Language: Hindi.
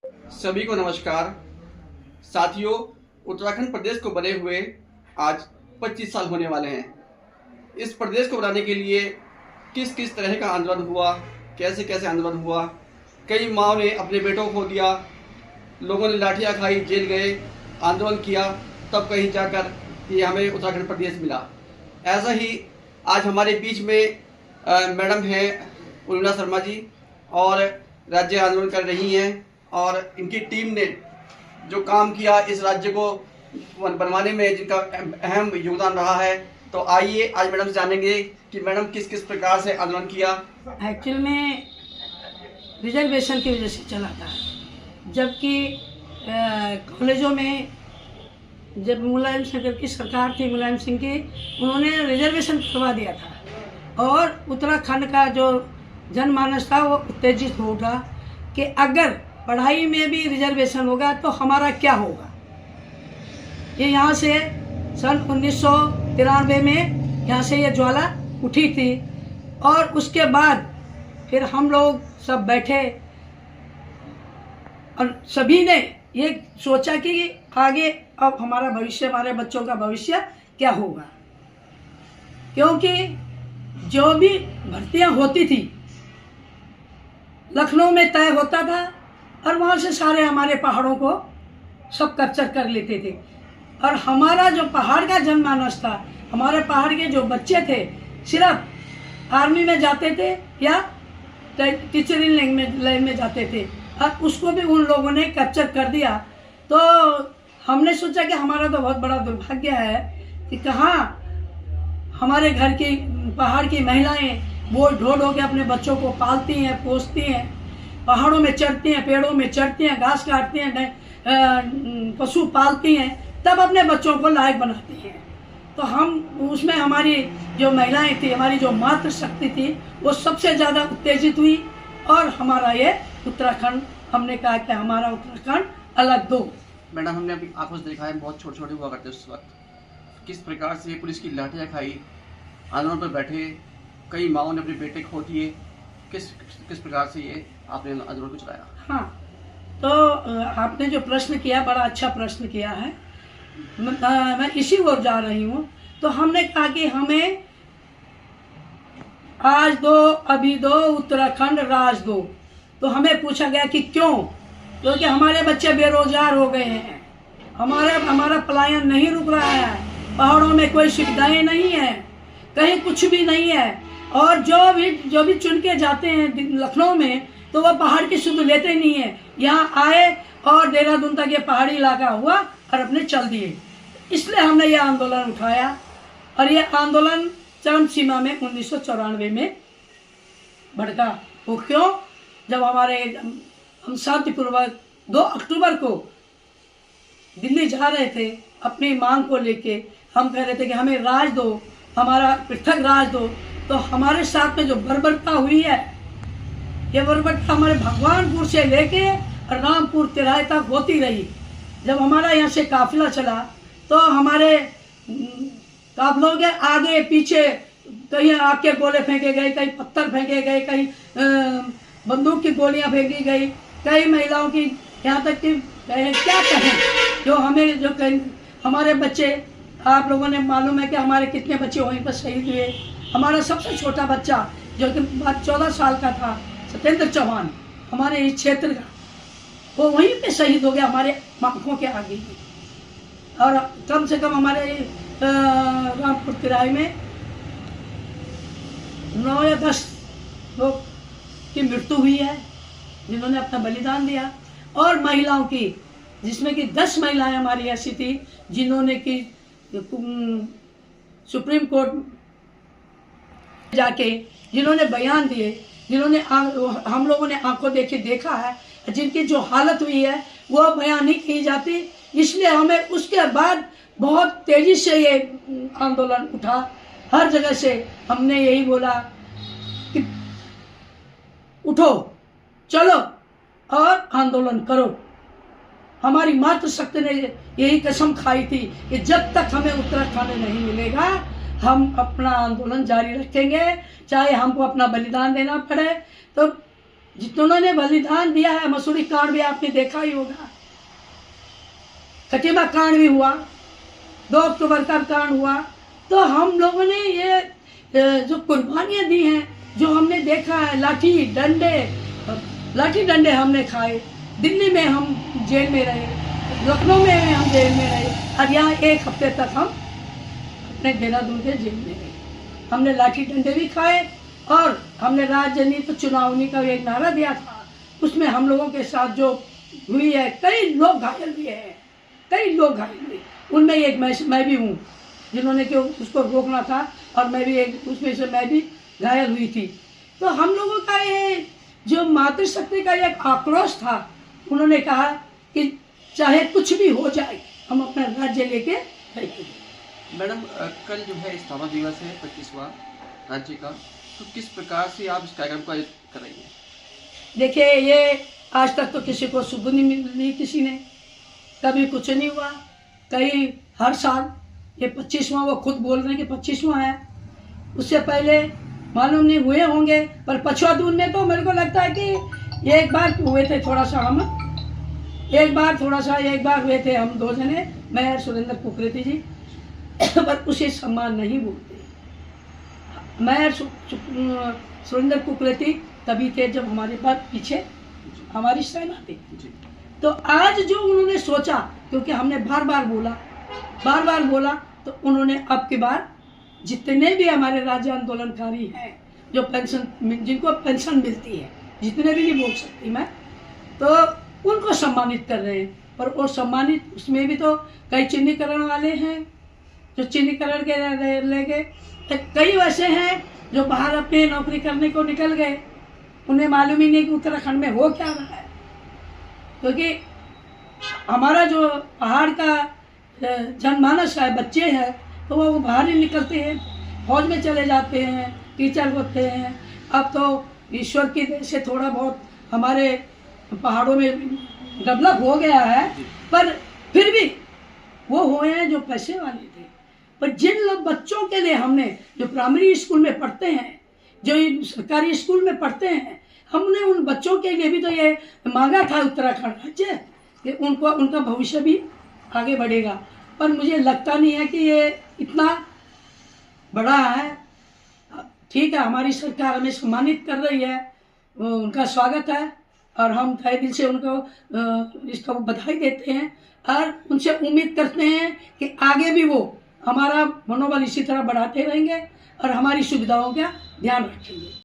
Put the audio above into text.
सभी को नमस्कार साथियों। उत्तराखंड प्रदेश को बने हुए आज 25 साल होने वाले हैं। इस प्रदेश को बनाने के लिए किस किस तरह का आंदोलन हुआ, कैसे कैसे आंदोलन हुआ। कई माओ ने अपने बेटों को खो दिया, लोगों ने लाठियाँ खाई, जेल गए, आंदोलन किया, तब कहीं जाकर ये हमें उत्तराखंड प्रदेश मिला। ऐसा ही आज हमारे बीच में मैडम हैं उर्मिला शर्मा जी और राज्य आंदोलन कर रही हैं, और इनकी टीम ने जो काम किया इस राज्य को बनवाने में, जिनका अहम योगदान रहा है। तो आइए आज मैडम से जानेंगे कि मैडम किस किस प्रकार से आंदोलन किया। एक्चुअल में रिजर्वेशन की वजह से चला था, जबकि कॉलेजों में जब मुलायम सिंह की सरकार थी, मुलायम सिंह की, उन्होंने रिजर्वेशन करवा दिया था और उत्तराखंड का जो जनमानस था वो उत्तेजित हो उठा कि अगर पढ़ाई में भी रिजर्वेशन होगा तो हमारा क्या होगा। ये यहाँ से सन 1993 में यहाँ से ये ज्वाला उठी थी और उसके बाद फिर हम लोग सब बैठे और सभी ने ये सोचा कि आगे अब हमारा भविष्य, हमारे बच्चों का भविष्य क्या होगा, क्योंकि जो भी भर्तियां होती थी लखनऊ में तय होता था और वहाँ से सारे हमारे पहाड़ों को सब कैप्चर कर लेते थे। और हमारा जो पहाड़ का जनमानस था, हमारे पहाड़ के जो बच्चे थे सिर्फ आर्मी में जाते थे या टीचरिंग लाइन में जाते थे, और उसको भी उन लोगों ने कैप्चर कर दिया। तो हमने सोचा कि हमारा तो बहुत बड़ा दुर्भाग्य है कि कहाँ हमारे घर की पहाड़ की महिलाएं वो ढो ढो के अपने बच्चों को पालती हैं, पोसती हैं, पहाड़ों में चढ़ती हैं, पेड़ों में चढ़ती हैं, घास काटती हैं, पशु पालती हैं, तब अपने बच्चों को लायक बनाती हैं। तो हम उसमें हमारी जो महिलाएं थी, हमारी जो मातृ शक्ति थी, वो सबसे ज़्यादा उत्तेजित हुई और हमारा ये उत्तराखंड, हमने कहा कि हमारा उत्तराखंड अलग दो। मैडम, हमने अभी आंखों से देखा है, बहुत छोटे छोटे हुआ करते उस वक्त, किस प्रकार से पुलिस की लाठियाँ खाई, आंदोलन पर बैठे, कई माओ ने अपने बेटे खो दिए। किस किस प्रकार से ये आपने आंदोलन को चलाया? हाँ, तो आपने जो प्रश्न किया बड़ा अच्छा प्रश्न किया है, मैं इसी ओर जा रही हूँ। तो हमने कहा कि हमें आज दो, अभी दो, उत्तराखंड राज दो। तो हमें पूछा गया कि क्यों? क्योंकि हमारे बच्चे बेरोजगार हो गए हैं, हमारा पलायन नहीं रुक रहा है, पहाड़ों में कोई सुविधाएं नहीं है, कहीं कुछ भी नहीं है, और जो भी चुन के जाते हैं लखनऊ में तो वह पहाड़ की सुध लेते नहीं है। यहाँ आए और देहरादून तक ये पहाड़ी इलाका हुआ और अपने चल दिए। इसलिए हमने ये आंदोलन उठाया और ये आंदोलन चरम सीमा में 1994 में भड़का। वो क्यों? जब हम शांतिपूर्वक 2 अक्टूबर को दिल्ली जा रहे थे अपनी मांग को लेके, हम कह रहे थे कि हमें राज दो, हमारा पृथक राज दो। तो हमारे साथ में जो बर्बरता हुई है, ये बर्बरता हमारे भगवानपुर से लेके रामपुर तिराहे तक होती रही। जब हमारा यहाँ से काफिला चला तो हमारे काफिलों के आगे पीछे कहीं आग के गोले फेंके गए, कहीं पत्थर फेंके गए, कहीं बंदूक की गोलियां फेंकी गई, कई महिलाओं की, यहाँ तक कि क्या कहें, जो हमें जो हमारे बच्चे, आप लोगों ने मालूम है कि हमारे कितने बच्चे वहीं पर शहीद हुए। हमारा सबसे छोटा बच्चा जो कि 14 साल का था, सत्येंद्र चौहान, हमारे इस क्षेत्र का, वो वहीं पे शहीद हो गया हमारे आँखों के आगे ही। और कम से कम हमारे रामपुर तिराहे में 9 या 10 लोग की मृत्यु हुई है जिन्होंने अपना बलिदान दिया, और महिलाओं की, जिसमें कि 10 महिलाएं हमारी ऐसी थी जिन्होंने कि सुप्रीम कोर्ट जाके जिन्होंने बयान दिए, जिन्होंने हम लोगों ने आंखों देखा है, जिनकी जो हालत हुई है वो बयान नहीं की जाती। इसलिए हमें उसके बाद बहुत तेजी से ये आंदोलन उठा। हर जगह से हमने यही बोला कि उठो, चलो और आंदोलन करो। हमारी मातृशक्ति ने यही कसम खाई थी कि जब तक हमें उत्तराखंड नहीं मिलेगा हम अपना आंदोलन जारी रखेंगे, चाहे हमको अपना बलिदान देना पड़े। तो जितनों ने बलिदान दिया है, मसूरी कांड भी आपने देखा ही होगा, कटिबा कांड भी हुआ, 2 अक्टूबर का कांड हुआ। तो हम लोगों ने ये जो कुर्बानियाँ दी हैं, जो हमने देखा है, लाठी डंडे हमने खाए। दिल्ली में हम जेल में रहे, लखनऊ में हम जेल में रहे, और यहाँ 1 हफ्ते तक हम अपने देहरादून के जेल में रहे। हमने लाठी डंडे भी खाए, और हमने राजनीति चुनावनी का एक नारा दिया था, उसमें हम लोगों के साथ जो हुई है, कई लोग घायल हुए हैं, कई लोग घायल हुए। उनमें एक मैं भी हूँ, जिन्होंने कि उसको रोकना था, और मैं भी एक उसमें से मैं भी घायल हुई थी। तो हम लोगों का ये जो मातृशक्ति का एक आक्रोश था, उन्होंने कहा कि चाहे कुछ भी हो जाए, हम अपना राज्य लेके रहेंगे। मैडम, कल जो है स्थापना दिवस है 25वां राज्य का, तो किस प्रकार से आप इस कार्यक्रम को आयोजित कर रही हैं? देखिए, ये आज तक तो किसी को सुध नहीं मिली, किसी ने कभी कुछ नहीं हुआ। कई हर साल ये 25वां, वो खुद बोल रहे हैं कि 25वां है, उससे पहले मालूम नहीं हुए होंगे, पर पछुआदून में तो मेरे को लगता है कि एक बार हुए थे, एक बार हुए थे हम 2 जने, मैं और सुरेंद्र कुकरेती जी, पर उसे सम्मान नहीं बोलते। मैं सुरेंद्र कुकरेती तभी थे जब हमारे पास पीछे हमारी सेना थी। तो आज जो उन्होंने सोचा, क्योंकि हमने बार बार बोला, तो उन्होंने अब की बार जितने भी हमारे राज्य आंदोलनकारी हैं, जो जिनको पेंशन मिलती है, जितने भी नहीं बोल सकती मैं, तो उनको सम्मानित कर रहे हैं। पर वो सम्मानित, उसमें भी तो कई चिन्हीकरण वाले हैं, जो चिन्हीकरण के लेके, कई वैसे हैं जो बाहर अपने नौकरी करने को निकल गए, उन्हें मालूम ही नहीं कि उत्तराखंड में हो क्या रहा है। क्योंकि हमारा जो पहाड़ का जनमानस है, बच्चे हैं, तो वो बाहर ही निकलते हैं, फौज में चले जाते हैं, टीचर होते हैं। अब तो ईश्वर की देन से थोड़ा बहुत हमारे पहाड़ों में डेवलप हो गया है, पर फिर भी वो हुए हैं जो पैसे वाले थे। पर जिन लोग बच्चों के लिए हमने, जो प्राइमरी स्कूल में पढ़ते हैं, जो सरकारी स्कूल में पढ़ते हैं, हमने उन बच्चों के लिए भी तो ये मांगा था उत्तराखंड राज्य कि उनका भविष्य भी आगे बढ़ेगा। पर मुझे लगता नहीं है कि ये इतना बड़ा है। ठीक है, हमारी सरकार हमें सम्मानित कर रही है, उनका स्वागत है, और हम तहे दिल से उनको इसका बधाई देते हैं, और उनसे उम्मीद करते हैं कि आगे भी वो हमारा मनोबल इसी तरह बढ़ाते रहेंगे और हमारी सुविधाओं का ध्यान रखेंगे।